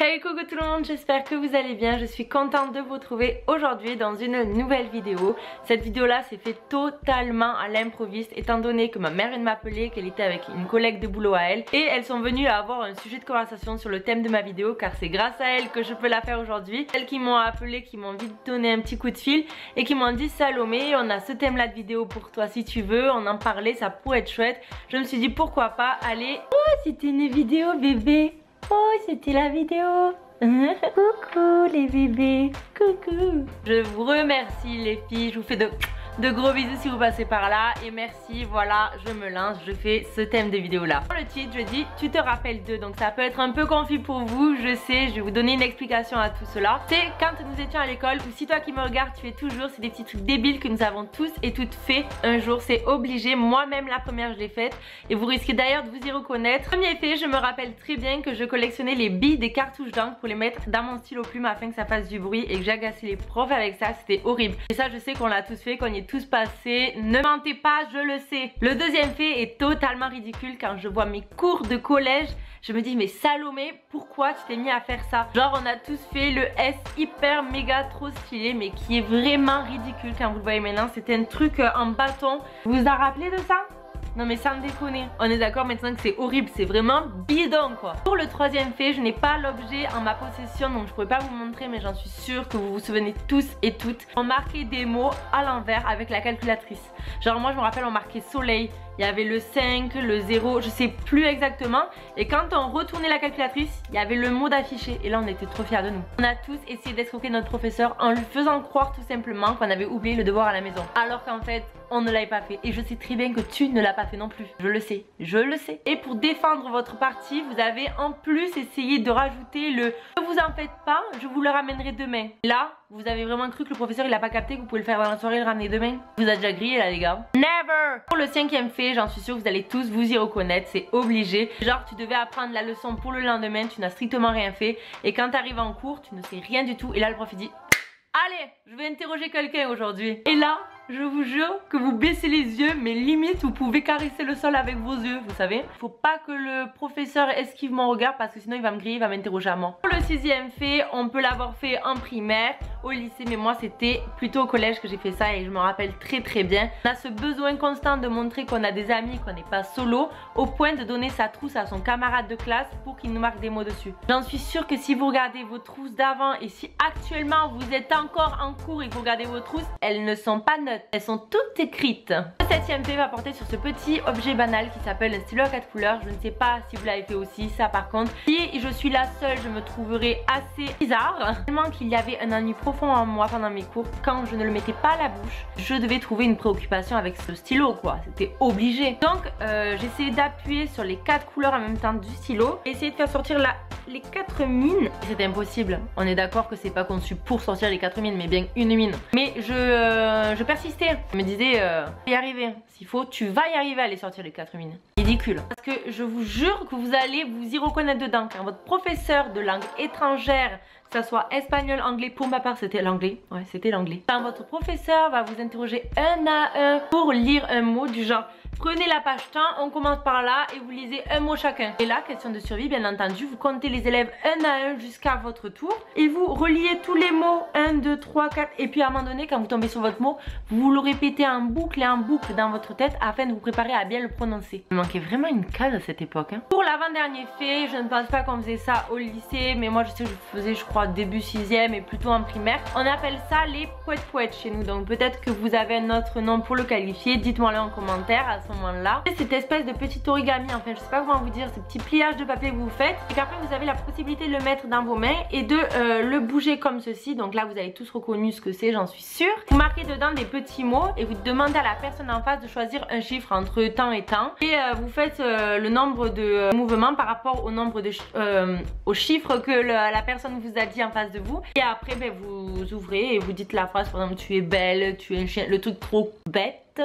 Hey coucou tout le monde, j'espère que vous allez bien, je suis contente de vous retrouver aujourd'hui dans une nouvelle vidéo. Cette vidéo là c'est fait totalement à l'improviste étant donné que ma mère vient de m'appeler, qu'elle était avec une collègue de boulot à elle et elles sont venues à avoir un sujet de conversation sur le thème de ma vidéo car c'est grâce à elles que je peux la faire aujourd'hui. Elles qui m'ont appelé, qui m'ont vite donné un petit coup de fil et qui m'ont dit Salomé, on a ce thème là de vidéo pour toi si tu veux, on en parlait, ça pourrait être chouette. Je me suis dit pourquoi pas, allez. Oh c'était une vidéo bébé. Oh, c'était la vidéo. Coucou les bébés. Coucou. Je vous remercie les filles. Je vous fais de gros bisous si vous passez par là. Et merci, voilà, je me lance. Je fais ce thème de vidéo là. Dans le titre, je dis tu te rappelles d'eux. Donc ça peut être un peu confus pour vous. Je sais, je vais vous donner une explication à tout cela. C'est quand nous étions à l'école ou si toi qui me regardes, tu fais toujours. C'est des petits trucs débiles que nous avons tous et toutes fait un jour. C'est obligé. Moi-même, la première, je l'ai faite. Et vous risquez d'ailleurs de vous y reconnaître. Premier fait, je me rappelle très bien que je collectionnais les billes des cartouches d'encre pour les mettre dans mon stylo plume afin que ça fasse du bruit et que j'agaçais les profs avec ça. C'était horrible. Et ça, je sais qu'on l'a tous fait, qu'on y est tous passés. Ne mentez pas, je le sais. Le deuxième fait est totalement ridicule quand je vois mes cours de collège. Je me dis mais Salomé, pourquoi tu t'es mis à faire ça? Genre on a tous fait le S hyper méga trop stylé mais qui est vraiment ridicule quand vous le voyez maintenant. C'était un truc en bâton. Vous vous en rappelez de ça? Non mais sans déconner, on est d'accord maintenant que c'est horrible, c'est vraiment bidon quoi. Pour le troisième fait, je n'ai pas l'objet en ma possession donc je pourrais pas vous montrer mais j'en suis sûre que vous vous souvenez tous et toutes. On marquait des mots à l'envers avec la calculatrice. Genre moi je me rappelle on marquait soleil, il y avait le 5, le 0, je sais plus exactement. Et quand on retournait la calculatrice, il y avait le mot d'affiché et là on était trop fiers de nous. On a tous essayé d'escroquer notre professeur en lui faisant croire tout simplement qu'on avait oublié le devoir à la maison. Alors qu'en fait on ne l'avait pas fait et je sais très bien que tu ne l'as pas fait non plus. Je le sais, je le sais. Et pour défendre votre partie, vous avez en plus essayé de rajouter le ne vous en faites pas, je vous le ramènerai demain. Là, vous avez vraiment cru que le professeur il a pas capté que vous pouvez le faire dans la soirée et le ramener demain? Vous êtes déjà grillé là les gars. Never! Pour le cinquième fait, j'en suis sûre que vous allez tous vous y reconnaître, c'est obligé. Genre tu devais apprendre la leçon pour le lendemain, tu n'as strictement rien fait et quand tu arrives en cours, tu ne sais rien du tout et là le prof il dit allez, je vais interroger quelqu'un aujourd'hui. Et là, je vous jure que vous baissez les yeux, mais limite vous pouvez caresser le sol avec vos yeux, vous savez. Faut pas que le professeur esquive mon regard parce que sinon il va me griller, il va m'interroger à moi. Pour le sixième fait, on peut l'avoir fait en primaire, au lycée, mais moi c'était plutôt au collège que j'ai fait ça et je me rappelle très très bien. On a ce besoin constant de montrer qu'on a des amis, qu'on n'est pas solo, au point de donner sa trousse à son camarade de classe pour qu'il nous marque des mots dessus. J'en suis sûre que si vous regardez vos trousses d'avant et si actuellement vous êtes encore en cours et que vous regardez vos trousses, elles ne sont pas neutres. Elles sont toutes écrites. Le septième fait va porter sur ce petit objet banal qui s'appelle un stylo à 4 couleurs. Je ne sais pas si vous l'avez fait aussi, ça par contre. Si je suis la seule, je me trouverais assez bizarre. Tellement qu'il y avait un ennui profond en moi pendant mes cours. Quand je ne le mettais pas à la bouche, je devais trouver une préoccupation avec ce stylo quoi. C'était obligé. Donc j'essayais d'appuyer sur les 4 couleurs en même temps du stylo. Essayer de faire sortir les 4 mines. C'était impossible. On est d'accord que c'est pas conçu pour sortir les 4 mines, mais bien une mine. Mais je persistais. Je me disais, y arriver. S'il faut, tu vas y arriver à aller sortir les 4 mines. Ridicule. Parce que je vous jure que vous allez vous y reconnaître dedans. Car votre professeur de langue étrangère, que ça soit espagnol, anglais, pour ma part c'était l'anglais. Ouais, c'était l'anglais. Quand votre professeur va vous interroger un à un pour lire un mot du genre prenez la page temps, on commence par là et vous lisez un mot chacun. Et là, question de survie, bien entendu, vous comptez les élèves un à un jusqu'à votre tour et vous reliez tous les mots 1, 2, 3, 4 et puis à un moment donné, quand vous tombez sur votre mot, vous le répétez en boucle et en boucle dans votre tête afin de vous préparer à bien le prononcer. Il me manquait vraiment une case à cette époque. Hein. Pour l'avant-dernier fait, je ne pense pas qu'on faisait ça au lycée, mais moi je sais que je faisais, je crois, début 6e et plutôt en primaire. On appelle ça les poètes-poètes chez nous, donc peut-être que vous avez un autre nom pour le qualifier, dites-moi-le en commentaire à ce moment-là. Cette espèce de petit origami, enfin je sais pas comment vous dire, ce petit pliage de papier que vous faites et qu'après vous avez la possibilité de le mettre dans vos mains et de le bouger comme ceci. Donc là vous avez tous reconnu ce que c'est, j'en suis sûre. Vous marquez dedans des petits mots et vous demandez à la personne en face de choisir un chiffre entre temps et temps et vous faites le nombre de mouvements par rapport au nombre de au chiffre que la personne vous a dit en face de vous et après ben, vous ouvrez et vous dites la phrase par exemple tu es belle, tu es un chien, le truc trop bête.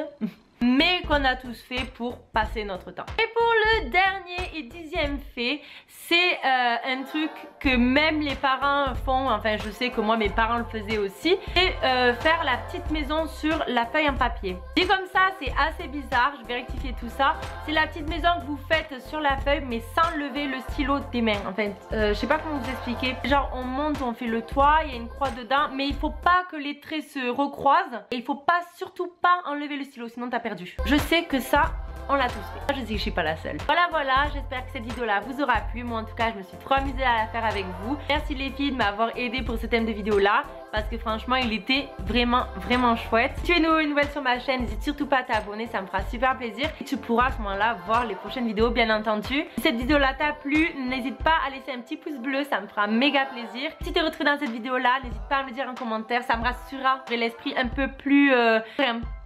mais qu'on a tous fait pour passer notre temps. Et pour le dernier et 10e fait, c'est un truc que même les parents font, enfin je sais que moi mes parents le faisaient aussi, c'est faire la petite maison sur la feuille en papier. Dit comme ça, c'est assez bizarre, je vais rectifier tout ça. C'est la petite maison que vous faites sur la feuille mais sans lever le stylo des mains. Enfin, je sais pas comment vous expliquer. Genre on monte, on fait le toit, il y a une croix dedans, mais il faut pas que les traits se recroisent et il faut pas, surtout pas enlever le stylo, sinon t'as perdu. Je sais que ça, on l'a tous fait. Je sais que je suis pas la seule. Voilà, j'espère que cette vidéo là vous aura plu. Moi en tout cas je me suis trop amusée à la faire avec vous. Merci les filles de m'avoir aidé pour ce thème de vidéo là, parce que franchement il était vraiment chouette. Si tu es nouvelle sur ma chaîne, n'hésite surtout pas à t'abonner, ça me fera super plaisir. Et tu pourras à ce moment là voir les prochaines vidéos bien entendu. Si cette vidéo là t'a plu, n'hésite pas à laisser un petit pouce bleu, ça me fera méga plaisir. Si tu es retrouvé dans cette vidéo là, n'hésite pas à me le dire en commentaire, ça me rassurera. J'aurai l'esprit un peu plus...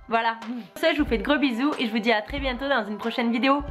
Voilà. Pour ça, je vous fais de gros bisous et je vous dis à très bientôt dans une prochaine vidéo.